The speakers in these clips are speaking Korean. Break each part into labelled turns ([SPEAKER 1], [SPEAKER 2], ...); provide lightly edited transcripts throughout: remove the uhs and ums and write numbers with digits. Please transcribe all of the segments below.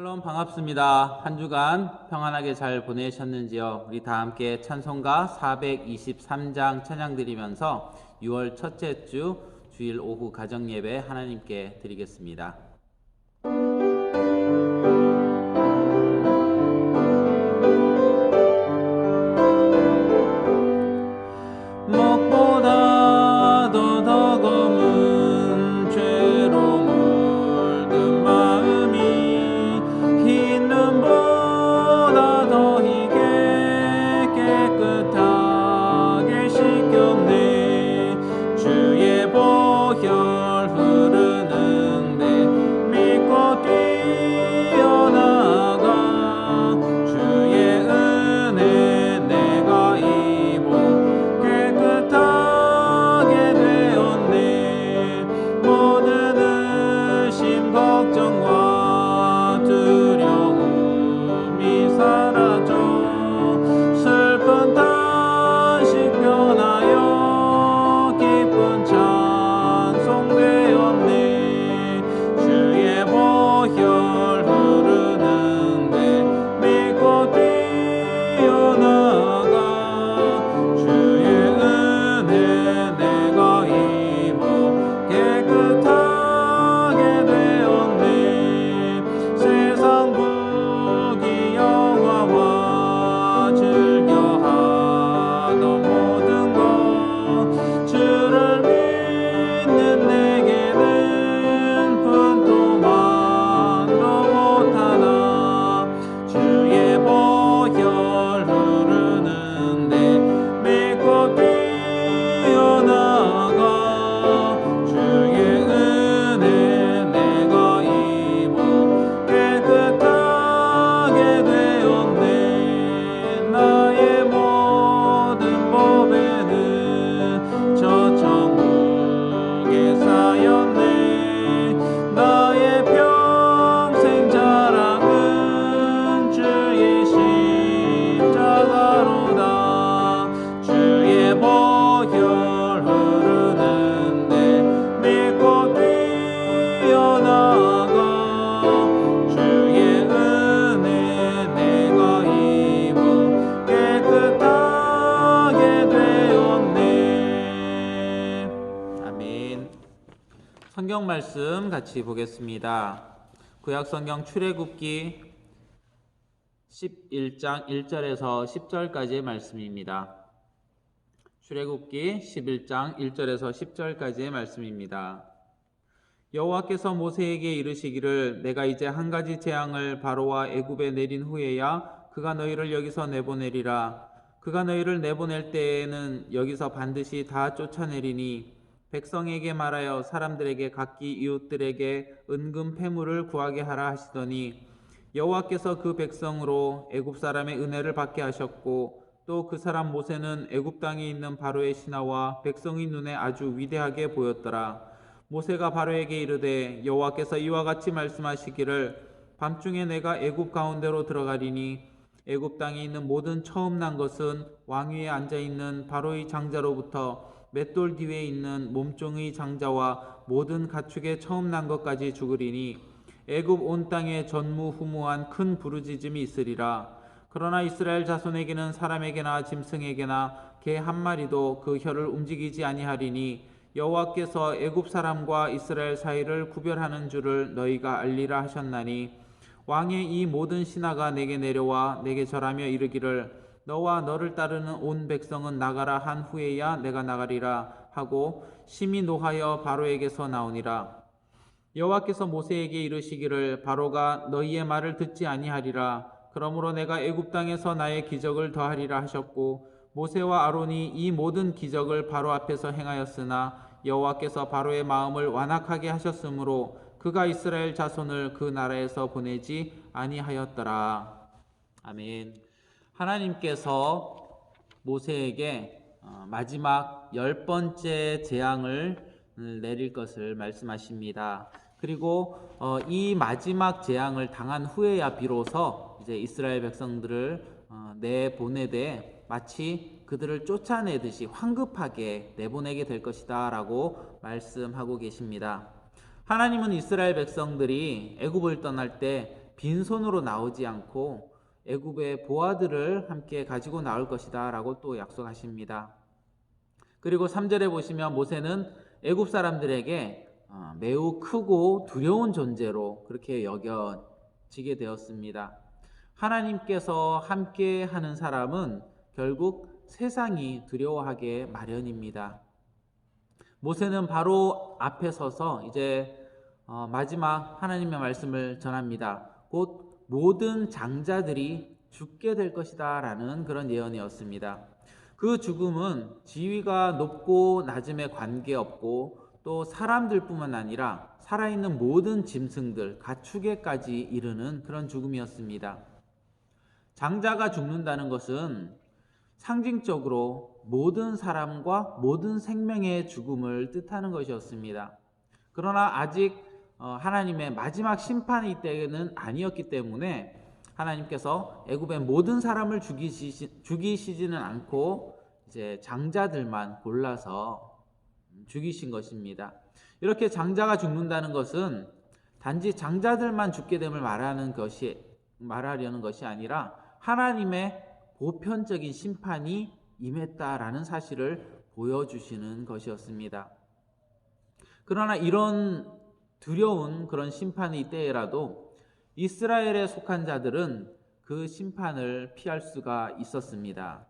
[SPEAKER 1] 샬롬 반갑습니다. 한 주간 평안하게 잘 보내셨는지요? 우리 다 함께 찬송가 423장 찬양 드리면서 6월 첫째 주 주일 오후 가정 예배 하나님께 드리겠습니다. 목보다도 더 검은 죄로 물든 마음이 흰 눈보다 더히게 깨끗하게 씻겼네. 주의 보혈 흐르는데 믿고 뛰어나가 주의 은혜 내가 입어 깨끗하게 되었네. 모든 의심 걱정과 두려움이 사라져 슬픈 탄식 변하여 기쁜 찬송 되었네. 주의 보혈 흐르는데 믿고 뛰어나가 주의 은혜 내가 입어 깨끗하게 되었네. 세상 부귀 영화와 즐겨하던 모든 것 주를 믿는 내게는 분토만도 못하나. 주의 보혈 흐르는데 믿고 뛰어나가 주의 은혜 내가 입어 깨끗하게 되었네. 나의 모든 법에는 저 천국에 쌓였네. 나의 평생 자랑은 주의 십자가로다. 주의 보혈 흐르는데 믿고 뛰어나가 주의 은혜 내가 입어 깨끗하게 되었네. 아멘. 성경 말씀 같이 보겠습니다. 구약 성경 출애굽기 11장 1절에서 10절까지의 말씀입니다. 출애굽기 11장 1절에서 10절까지의 말씀입니다. 여호와께서 모세에게 이르시기를 내가 이제 한 가지 재앙을 바로와 애굽에 내린 후에야 그가 너희를 여기서 내보내리라. 그가 너희를 내보낼 때에는 여기서 반드시 다 쫓아내리니 백성에게 말하여 사람들에게 각기 이웃들에게 은금 패물을 구하게 하라 하시더니 여호와께서 그 백성으로 애굽 사람의 은혜를 받게 하셨고 또 그 사람 모세는 애굽 땅에 있는 바로의 신하와 백성의 눈에 아주 위대하게 보였더라. 모세가 바로에게 이르되 여호와께서 이와 같이 말씀하시기를 밤중에 내가 애굽 가운데로 들어가리니 애굽 땅에 있는 모든 처음 난 것은 왕 위에 앉아 있는 바로의 장자로부터 맷돌 뒤에 있는 몸종의 장자와 모든 가축의 처음 난 것까지 죽으리니 애굽 온 땅에 전무후무한 큰 부르짖음이 있으리라. 그러나 이스라엘 자손에게는 사람에게나 짐승에게나 개 한 마리도 그 혀를 움직이지 아니하리니 여호와께서 애굽 사람과 이스라엘 사이를 구별하는 줄을 너희가 알리라 하셨나니 왕의 이 모든 신하가 내게 내려와 내게 절하며 이르기를 너와 너를 따르는 온 백성은 나가라 한 후에야 내가 나가리라 하고 심히 노하여 바로에게서 나오니라. 여호와께서 모세에게 이르시기를 바로가 너희의 말을 듣지 아니하리라. 그러므로 내가 애굽 땅에서 나의 기적을 더하리라 하셨고 모세와 아론이 이 모든 기적을 바로 앞에서 행하였으나 여호와께서 바로의 마음을 완악하게 하셨으므로 그가 이스라엘 자손을 그 나라에서 보내지 아니하였더라. 아멘. 하나님께서 모세에게 마지막 10번째 재앙을 내릴 것을 말씀하십니다. 그리고 이 마지막 재앙을 당한 후에야 비로소 이제 이스라엘 백성들을 내보내되 마치 그들을 쫓아내듯이 황급하게 내보내게 될 것이다 라고 말씀하고 계십니다. 하나님은 이스라엘 백성들이 애굽을 떠날 때 빈손으로 나오지 않고 애굽의 보아들을 함께 가지고 나올 것이다 라고 또 약속하십니다. 그리고 3절에 보시면 모세는 애굽 사람들에게 매우 크고 두려운 존재로 그렇게 여겨지게 되었습니다. 하나님께서 함께 하는 사람은 결국 세상이 두려워하게 마련입니다. 모세는 바로 앞에 서서 이제 마지막 하나님의 말씀을 전합니다. 곧 모든 장자들이 죽게 될 것이다 라는 그런 예언이었습니다. 그 죽음은 지위가 높고 낮음에 관계없고 또 사람들뿐만 아니라 살아있는 모든 짐승들, 가축에까지 이르는 그런 죽음이었습니다. 장자가 죽는다는 것은 상징적으로 모든 사람과 모든 생명의 죽음을 뜻하는 것이었습니다. 그러나 아직 하나님의 마지막 심판이 때는 아니었기 때문에 하나님께서 애굽의 모든 사람을 죽이시지는 않고 이제 장자들만 골라서 죽이신 것입니다. 이렇게 장자가 죽는다는 것은 단지 장자들만 죽게 됨을 말하려는 것이 아니라 하나님의 보편적인 심판이 임했다라는 사실을 보여주시는 것이었습니다. 그러나 이런 두려운 그런 심판의 때에라도 이스라엘에 속한 자들은 그 심판을 피할 수가 있었습니다.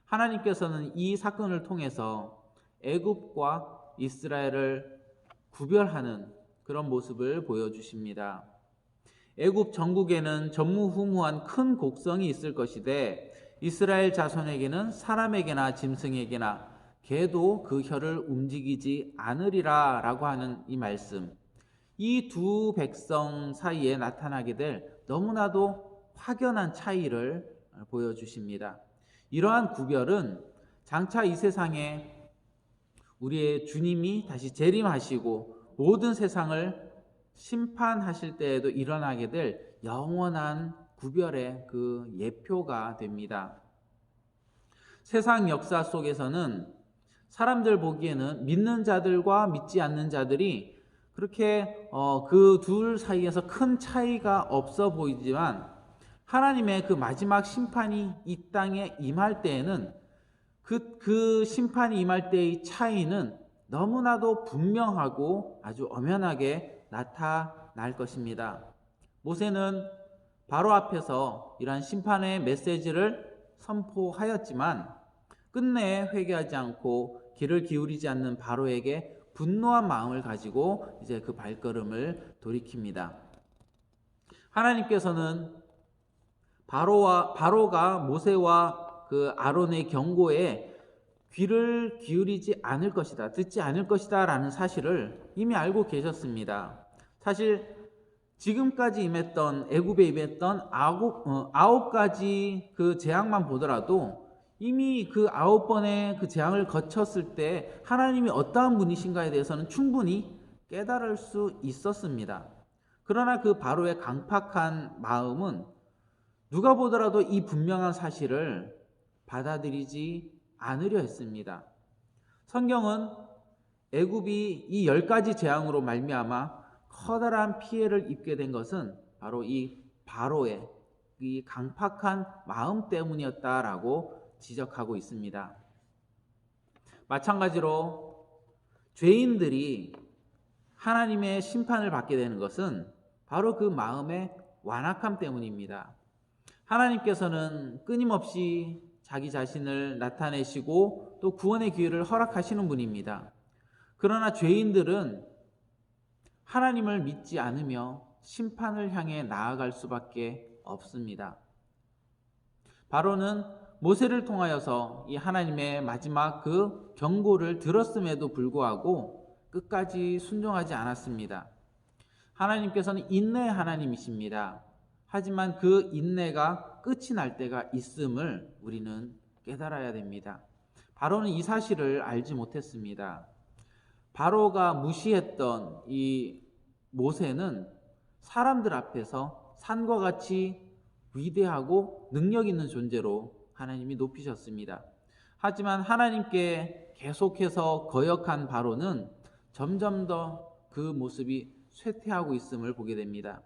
[SPEAKER 1] 하나님께서는 이 사건을 통해서 애굽과 이스라엘을 구별하는 그런 모습을 보여주십니다. 애굽 전국에는 전무후무한 큰 곡성이 있을 것이되 이스라엘 자손에게는 사람에게나 짐승에게나 개도 그 혀를 움직이지 않으리라 라고 하는 이 말씀, 이 두 백성 사이에 나타나게 될 너무나도 확연한 차이를 보여주십니다. 이러한 구별은 장차 이 세상에 우리의 주님이 다시 재림하시고 모든 세상을 심판하실 때에도 일어나게 될 영원한 구별의 그 예표가 됩니다. 세상 역사 속에서는 사람들 보기에는 믿는 자들과 믿지 않는 자들이 그렇게 그 둘 사이에서 큰 차이가 없어 보이지만 하나님의 그 마지막 심판이 이 땅에 임할 때에는 그 심판이 임할 때의 차이는 너무나도 분명하고 아주 엄연하게 나타날 것입니다. 모세는 바로 앞에서 이러한 심판의 메시지를 선포하였지만 끝내 회개하지 않고 귀를 기울이지 않는 바로에게 분노한 마음을 가지고 이제 그 발걸음을 돌이킵니다. 하나님께서는 바로가 모세와 그 아론의 경고에 귀를 기울이지 않을 것이다, 듣지 않을 것이다 라는 사실을 이미 알고 계셨습니다. 사실 지금까지 임했던 애굽에 임했던 아홉 가지 그 재앙만 보더라도 이미 그 9번의 그 재앙을 거쳤을 때 하나님이 어떠한 분이신가에 대해서는 충분히 깨달을 수 있었습니다. 그러나 그 바로의 강팍한 마음은 누가 보더라도 이 분명한 사실을 받아들이지 않으려 했습니다. 성경은 애굽이 이 10가지 재앙으로 말미암아 커다란 피해를 입게 된 것은 바로 이 바로의 이 강팍한 마음 때문이었다라고 지적하고 있습니다. 마찬가지로 죄인들이 하나님의 심판을 받게 되는 것은 바로 그 마음의 완악함 때문입니다. 하나님께서는 끊임없이 자기 자신을 나타내시고 또 구원의 기회를 허락하시는 분입니다. 그러나 죄인들은 하나님을 믿지 않으며 심판을 향해 나아갈 수밖에 없습니다. 바로는 모세를 통하여서 이 하나님의 마지막 그 경고를 들었음에도 불구하고 끝까지 순종하지 않았습니다. 하나님께서는 인내의 하나님이십니다. 하지만 그 인내가 끝이 날 때가 있음을 우리는 깨달아야 됩니다. 바로는 이 사실을 알지 못했습니다. 바로가 무시했던 이 모세는 사람들 앞에서 산과 같이 위대하고 능력 있는 존재로 하나님이 높이셨습니다. 하지만 하나님께 계속해서 거역한 바로는 점점 더 그 모습이 쇠퇴하고 있음을 보게 됩니다.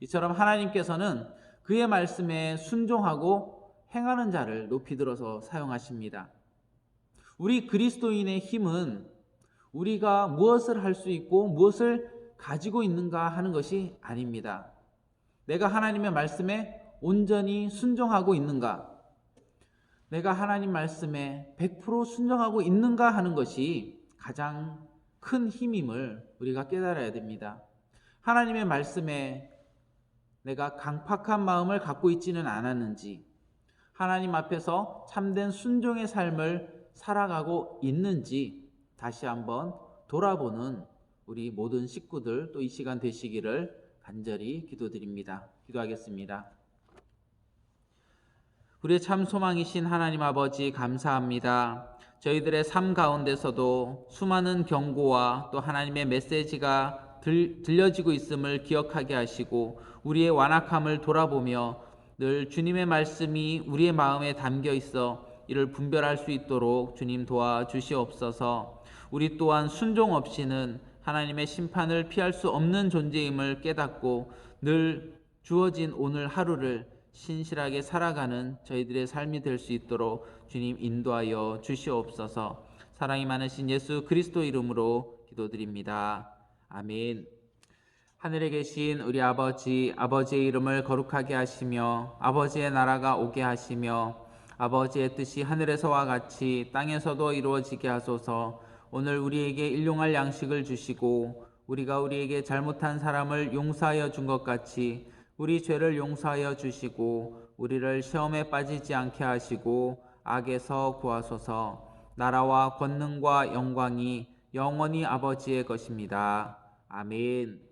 [SPEAKER 1] 이처럼 하나님께서는 그의 말씀에 순종하고 행하는 자를 높이 들어서 사용하십니다. 우리 그리스도인의 힘은 우리가 무엇을 할 수 있고 무엇을 가지고 있는가 하는 것이 아닙니다. 내가 하나님의 말씀에 온전히 순종하고 있는가? 내가 하나님 말씀에 100% 순종하고 있는가 하는 것이 가장 큰 힘임을 우리가 깨달아야 됩니다. 하나님의 말씀에 내가 강팍한 마음을 갖고 있지는 않았는지, 하나님 앞에서 참된 순종의 삶을 살아가고 있는지 다시 한번 돌아보는 우리 모든 식구들 또 이 시간 되시기를 간절히 기도드립니다. 기도하겠습니다. 우리의 참 소망이신 하나님 아버지 감사합니다. 저희들의 삶 가운데서도 수많은 경고와 또 하나님의 메시지가 들려지고 있음을 기억하게 하시고 우리의 완악함을 돌아보며 늘 주님의 말씀이 우리의 마음에 담겨 있어 이를 분별할 수 있도록 주님 도와주시옵소서. 우리 또한 순종 없이는 하나님의 심판을 피할 수 없는 존재임을 깨닫고 늘 주어진 오늘 하루를 신실하게 살아가는 저희들의 삶이 될 수 있도록 주님 인도하여 주시옵소서. 사랑이 많으신 예수 그리스도 이름으로 기도드립니다. 아멘. 하늘에 계신 우리 아버지, 아버지의 이름을 거룩하게 하시며 아버지의 나라가 오게 하시며 아버지의 뜻이 하늘에서와 같이 땅에서도 이루어지게 하소서. 오늘 우리에게 일용할 양식을 주시고 우리가 우리에게 잘못한 사람을 용서하여 준 것 같이 우리 죄를 용서하여 주시고 우리를 시험에 빠지지 않게 하시고 악에서 구하소서. 나라와 권능과 영광이 영원히 아버지의 것입니다. 아멘.